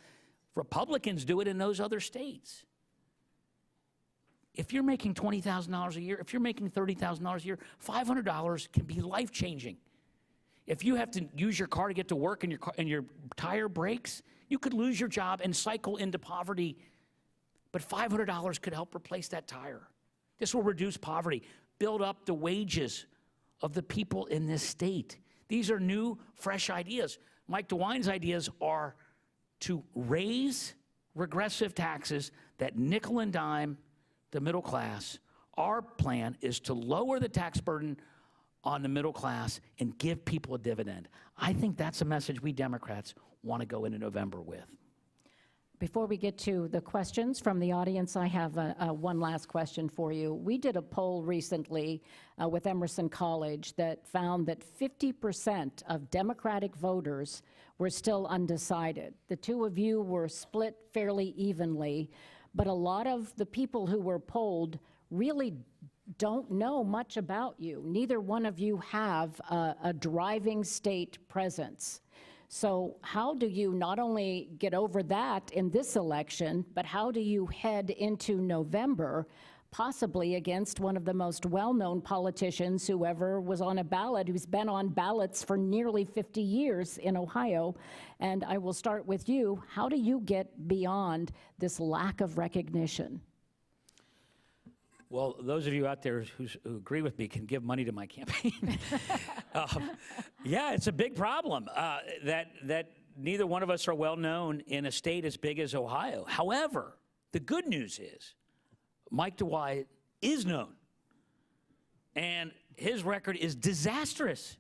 Republicans do it in those other states. If you're making $20,000 a year, if you're making $30,000 a year, $500 can be life-changing. If you have to use your car to get to work and your tire breaks, you could lose your job and cycle into poverty. But $500 could help replace that tire. This will reduce poverty, build up the wages of the people in this state. These are new, fresh ideas. Mike DeWine's ideas are to raise regressive taxes that nickel and dime the middle class. Our plan is to lower the tax burden on the middle class and give people a dividend. I think that's a message we Democrats want to go into November with. Before we get to the questions from the audience, I have one last question for you. We did a poll recently with Emerson College that found that 50% of Democratic voters were still undecided. The two of you were split fairly evenly, but a lot of the people who were polled really don't know much about you. Neither one of you have a driving state presence. So how do you not only get over that in this election, but how do you head into November, possibly against one of the most well-known politicians who ever was on a ballot, who's been on ballots for nearly 50 years in Ohio? And I will start with you. How do you get beyond this lack of recognition? Well, those of you out there who agree with me can give money to my campaign. Yeah, it's a big problem that neither one of us are well known in a state as big as Ohio. However, the good news is Mike DeWine is known, and his record is disastrous.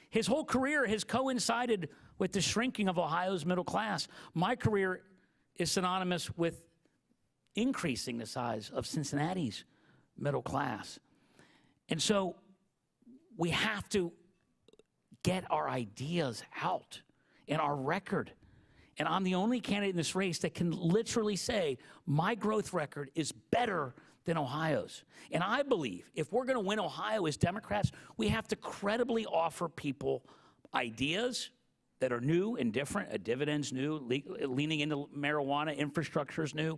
His whole career has coincided with the shrinking of Ohio's middle class. My career is synonymous with increasing the size of Cincinnati's middle class. And so we have to get our ideas out and our record. And I'm the only candidate in this race that can literally say my growth record is better than Ohio's. And I believe if we're going to win Ohio as Democrats, we have to credibly offer people ideas that are new and different. A dividend's new, leaning into marijuana, infrastructure's new,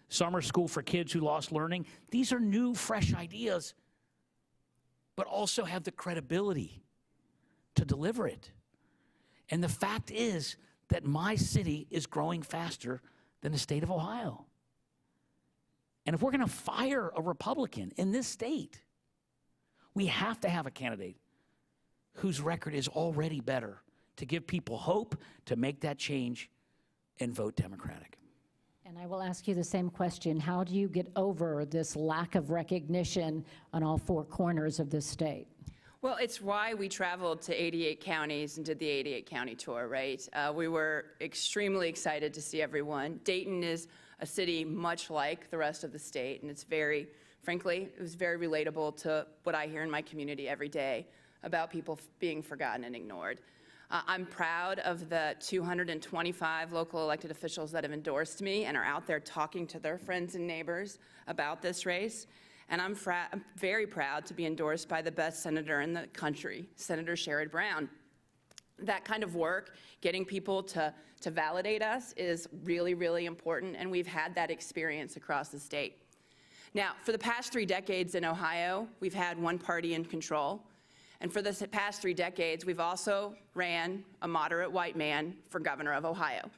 summer school for kids who lost learning. These are new, fresh ideas, but also have the credibility to deliver it. And the fact is that my city is growing faster than the state of Ohio. And if we're going to fire a Republican in this state, we have to have a candidate whose record is already better to give people hope to make that change and vote Democratic. And I will ask you the same question. How do you get over this lack of recognition on all four corners of this state? Well, it's why we traveled to 88 counties and did the 88 county tour, right? We were extremely excited to see everyone. Dayton is a city much like the rest of the state, and it's very, frankly, it was very relatable to what I hear in my community every day about people being forgotten and ignored. I'm proud of the 225 local elected officials that have endorsed me and are out there talking to their friends and neighbors about this race. And I'm very proud to be endorsed by the best senator in the country, Senator Sherrod Brown. That kind of work, getting people to validate us, is really, really important, and we've had that experience across the state. Now, for the past 3 decades in Ohio, we've had one party in control. And for the past 3 decades, we've also ran a moderate white man for governor of Ohio.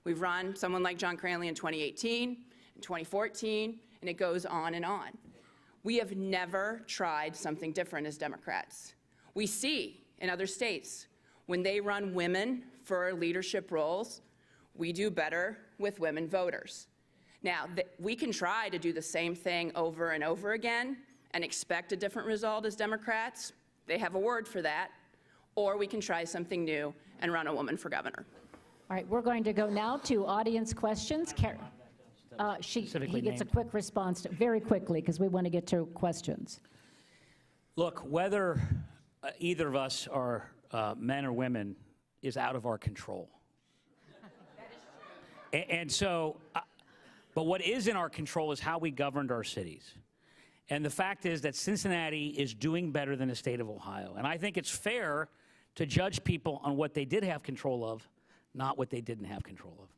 We've run someone like John Cranley in 2018, in 2014, and it goes on and on. We have never tried something different as Democrats. We see in other states, when they run women for leadership roles, we do better with women voters. Now, we can try to do the same thing over and over again and expect a different result as Democrats. They have a word for that. Or we can try something new and run a woman for governor. All right, we're going to go now to audience questions. He gets a quick response very quickly because we want to get to questions. Look, whether either of us are men or women is out of our control. That is true. And so, but what is in our control is how we governed our cities. And the fact is that Cincinnati is doing better than the state of Ohio. And I think it's fair to judge people on what they did have control of, not what they didn't have control of.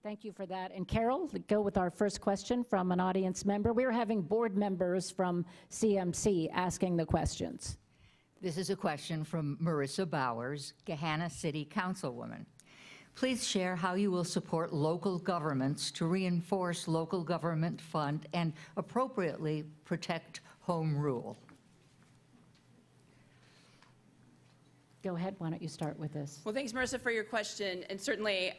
Thank you for that. And Carol, go with our first question from an audience member. We're having board members from CMC asking the questions. This is a question from Marissa Bowers, Gahanna City Councilwoman. Please share how you will support local governments to reinforce local government fund and appropriately protect home rule. Go ahead, why don't you start with this? Well, thanks, Marissa, for your question. And certainly,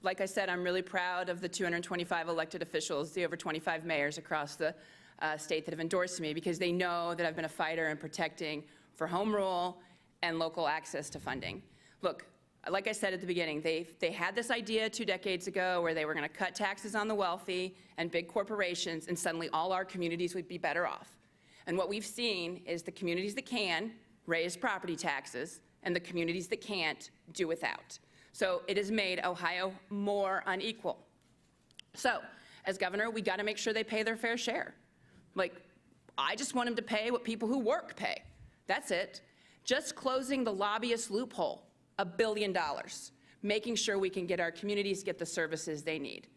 like I said, I'm really proud of the 225 elected officials, the over 25 mayors across the state that have endorsed me, because they know that I've been a fighter in protecting for home rule and local access to funding. Look, like I said at the beginning, they had this idea 2 decades ago where they were going to cut taxes on the wealthy and big corporations, and suddenly all our communities would be better off. And what we've seen is the communities that can raise property taxes and the communities that can't do without. So it has made Ohio more unequal. So as governor, we got to make sure they pay their fair share. Like, I just want them to pay what people who work pay. That's it. Just closing the lobbyist loophole, $1 billion, making sure we can get our communities get the services they need.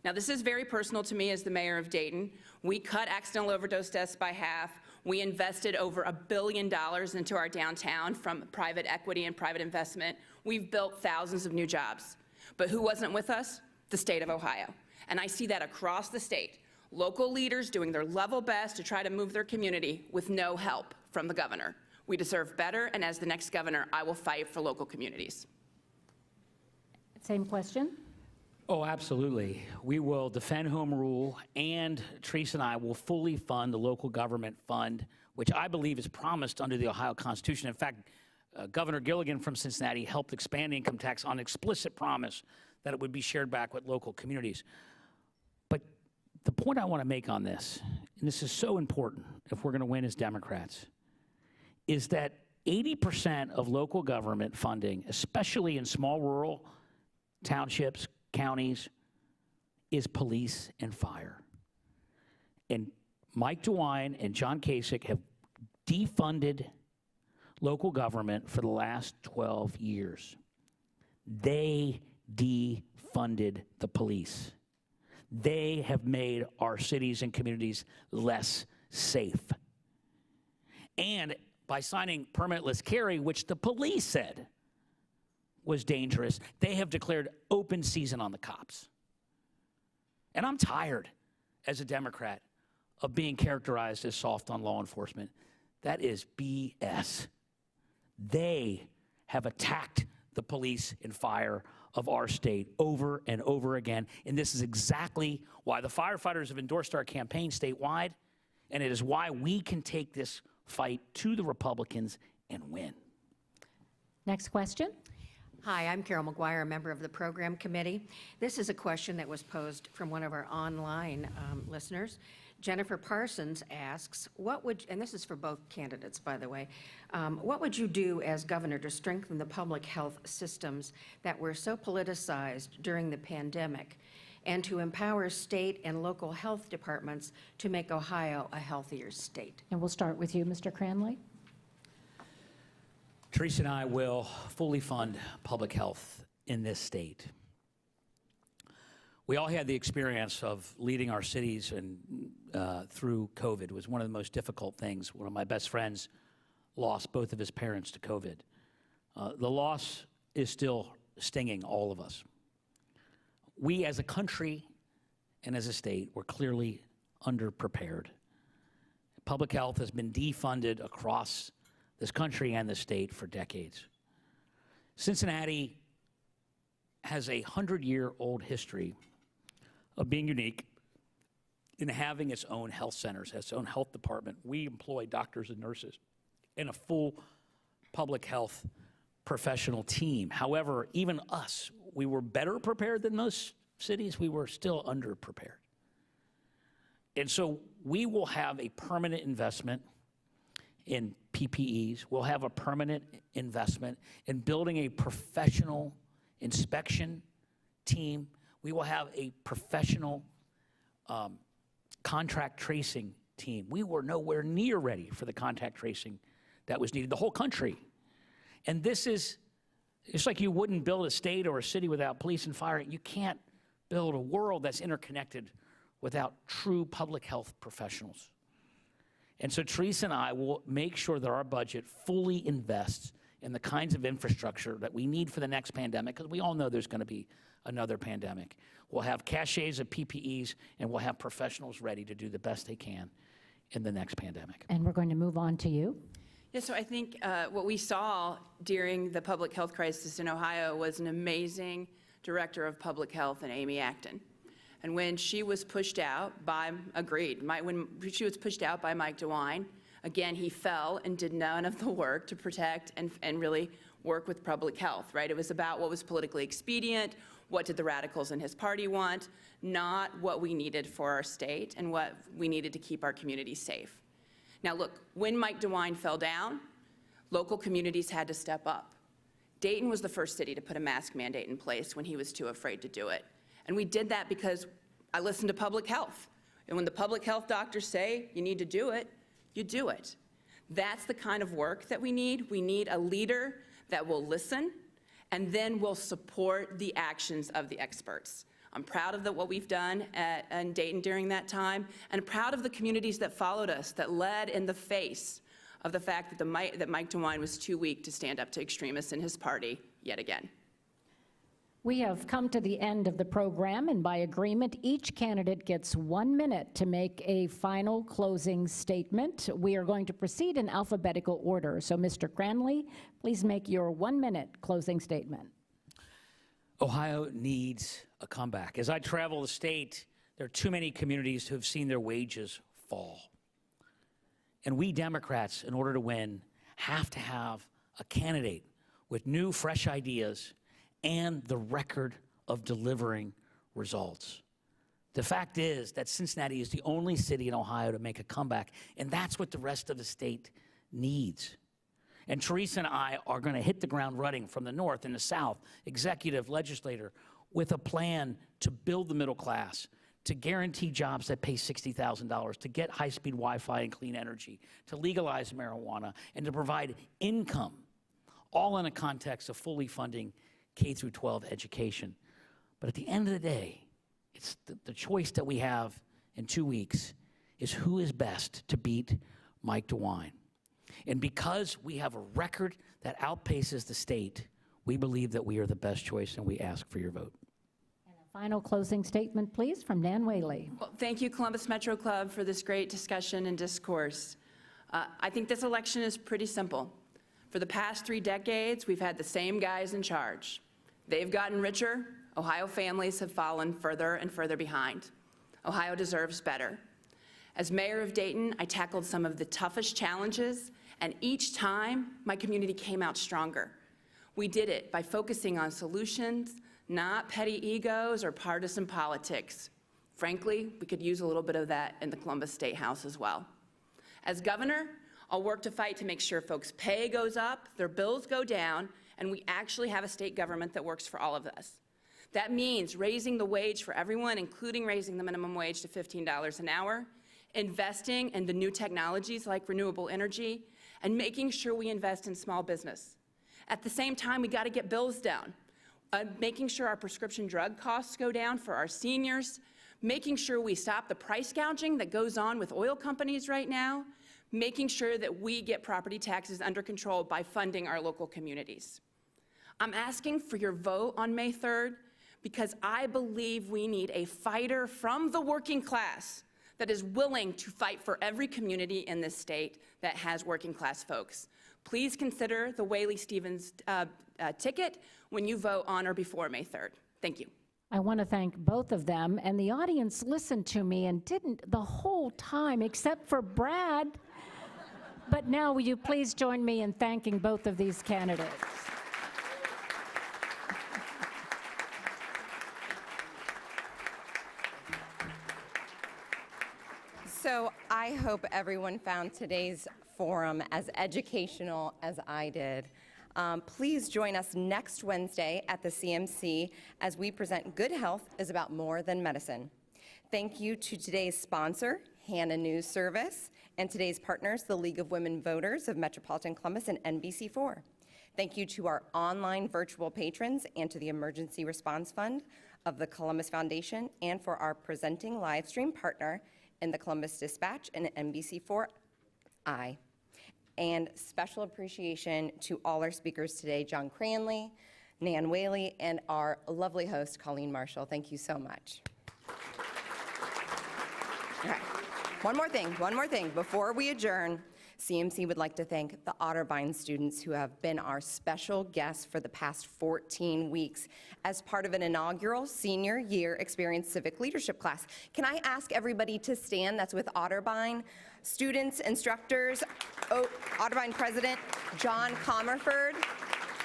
Now, this is very personal to me as the mayor of Dayton. We cut accidental overdose deaths by half. We invested over $1 billion into our downtown from private equity and private investment. We've built thousands of new jobs. But who wasn't with us? The state of Ohio. And I see that across the state. Local leaders doing their level best to try to move their community with no help from the governor. We deserve better, and as the next governor, I will fight for local communities. Same question. Oh, absolutely. We will defend home rule, and Teresa and I will fully fund the local government fund, which I believe is promised under the Ohio Constitution. In fact, Governor Gilligan from Cincinnati helped expand the income tax on explicit promise that it would be shared back with local communities. But the point I want to make on this, and this is so important if we're going to win as Democrats, is that 80% of local government funding, especially in small rural townships, counties, is police and fire. And Mike DeWine and John Kasich have defunded local government for the last 12 years. They defunded the police. They have made our cities and communities less safe. And by signing permitless carry, which the police said was dangerous, they have declared open season on the cops. And I'm tired, as a Democrat, of being characterized as soft on law enforcement. That is BS. They have attacked the police and fire of our state over and over again, and this is exactly why the firefighters have endorsed our campaign statewide, and it is why we can take this fight to the Republicans and win. Next question. Hi, I'm Carol McGuire, a member of the Program Committee. This is a question that was posed from one of our online listeners. Jennifer Parsons asks, and this is for both candidates, by the way, what would you do as governor to strengthen the public health systems that were so politicized during the pandemic, and to empower state and local health departments to make Ohio a healthier state? And we'll start with you, Mr. Cranley. Teresa and I will fully fund public health in this state. We all had the experience of leading our cities and through COVID. It was one of the most difficult things. One of my best friends lost both of his parents to COVID. The loss is still stinging all of us. We as a country and as a state were clearly underprepared. Public health has been defunded across this country and the state for decades. Cincinnati has a 100-year-old history of being unique in having its own health centers, its own health department. We employ doctors and nurses and a full public health professional team. However, even us, we were better prepared than most cities. We were still underprepared. And so we will have a permanent investment in PPEs. We'll have a permanent investment in building a professional inspection team. We will have a professional contract tracing team. We were nowhere near ready for the contact tracing that was needed, the whole country. And this is, it's like you wouldn't build a state or a city without police and fire. You can't build a world that's interconnected without true public health professionals. And so Teresa and I will make sure that our budget fully invests in the kinds of infrastructure that we need for the next pandemic, because we all know there's going to be another pandemic. We'll have caches of PPEs, and we'll have professionals ready to do the best they can in the next pandemic. And we're going to move on to you. Yeah, so I think what we saw during the public health crisis in Ohio was an amazing director of public health in Amy Acton. And when she was pushed out by, when she was pushed out by Mike DeWine, again, he fell and did none of the work to protect and really work with public health, right? It was about what was politically expedient, what did the radicals in his party want, not what we needed for our state and what we needed to keep our communities safe. Now look, when Mike DeWine fell down, local communities had to step up. Dayton was the first city to put a mask mandate in place when he was too afraid to do it. And we did that because I listened to public health. And when the public health doctors say you need to do it, you do it. That's the kind of work that we need. We need a leader that will listen and then will support the actions of the experts. I'm proud of what we've done in Dayton during that time, and proud of the communities that followed us, that led in the face of the fact that Mike DeWine was too weak to stand up to extremists in his party yet again. We have come to the end of the program, and by agreement, each candidate gets 1 minute to make a final closing statement. We are going to proceed in alphabetical order. So, Mr. Cranley, please make your 1 minute closing statement. Ohio needs a comeback. As I travel the state, there are too many communities who have seen their wages fall. And we Democrats, in order to win, have to have a candidate with new, fresh ideas and the record of delivering results. The fact is that Cincinnati is the only city in Ohio to make a comeback, and that's what the rest of the state needs. And Teresa and I are going to hit the ground running from the north and the south, executive, legislator, with a plan to build the middle class, to guarantee jobs that pay $60,000, to get high-speed Wi-Fi and clean energy, to legalize marijuana, and to provide income, all in a context of fully funding K through 12 education. But at the end of the day, it's the choice that we have in 2 weeks is who is best to beat Mike DeWine. And because we have a record that outpaces the state, we believe that we are the best choice, and we ask for your vote. And a final closing statement, please, from Nan Whaley. Well, thank you, Columbus Metro Club, for this great discussion and discourse. I think this election is pretty simple. For the past 3 decades, we've had the same guys in charge. They've gotten richer. Ohio families have fallen further and further behind. Ohio deserves better. As mayor of Dayton, I tackled some of the toughest challenges, and each time, my community came out stronger. We did it by focusing on solutions, not petty egos or partisan politics. Frankly, we could use a little bit of that in the Columbus State House as well. As governor, I'll work to fight to make sure folks' pay goes up, their bills go down, and we actually have a state government that works for all of us. That means raising the wage for everyone, including raising the minimum wage to $15 an hour, investing in the new technologies like renewable energy, and making sure we invest in small business. At the same time, we got to get bills down, making sure our prescription drug costs go down for our seniors, making sure we stop the price gouging that goes on with oil companies right now, making sure that we get property taxes under control by funding our local communities. I'm asking for your vote on May 3rd because I believe we need a fighter from the working class that is willing to fight for every community in this state that has working class folks. Please consider the Whaley-Stevens ticket when you vote on or before May 3rd. Thank you. I want to thank both of them, and the audience listened to me and didn't the whole time, except for Brad. But now, will you please join me in thanking both of these candidates? So I hope everyone found today's forum as educational as I did. Please join us next Wednesday at the CMC as we present Good Health is About More Than Medicine. Thank you to today's sponsor, Hannah News Service, and today's partners, the League of Women Voters of Metropolitan Columbus and NBC4. Thank you to our online virtual patrons and to the Emergency Response Fund of the Columbus Foundation, and for our presenting live stream partner in the Columbus Dispatch and NBC4i. And special appreciation to all our speakers today, John Cranley, Nan Whaley, and our lovely host, Colleen Marshall. Thank you so much. All right. One more thing. Before we adjourn, CMC would like to thank the Otterbein students who have been our special guests for the past 14 weeks as part of an inaugural senior year experience civic leadership class. Can I ask everybody to stand that's with Otterbein? Students, instructors, Otterbein President John Comerford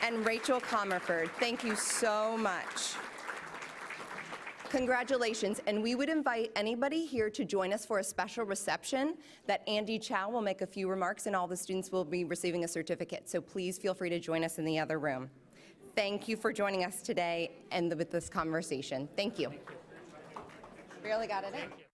and Rachel Comerford. Thank you so much. Congratulations, and we would invite anybody here to join us for a special reception that Andy Chow will make a few remarks and all the students will be receiving a certificate. So please feel free to join us in the other room. Thank you for joining us today and with this conversation. Thank you. Barely got it in.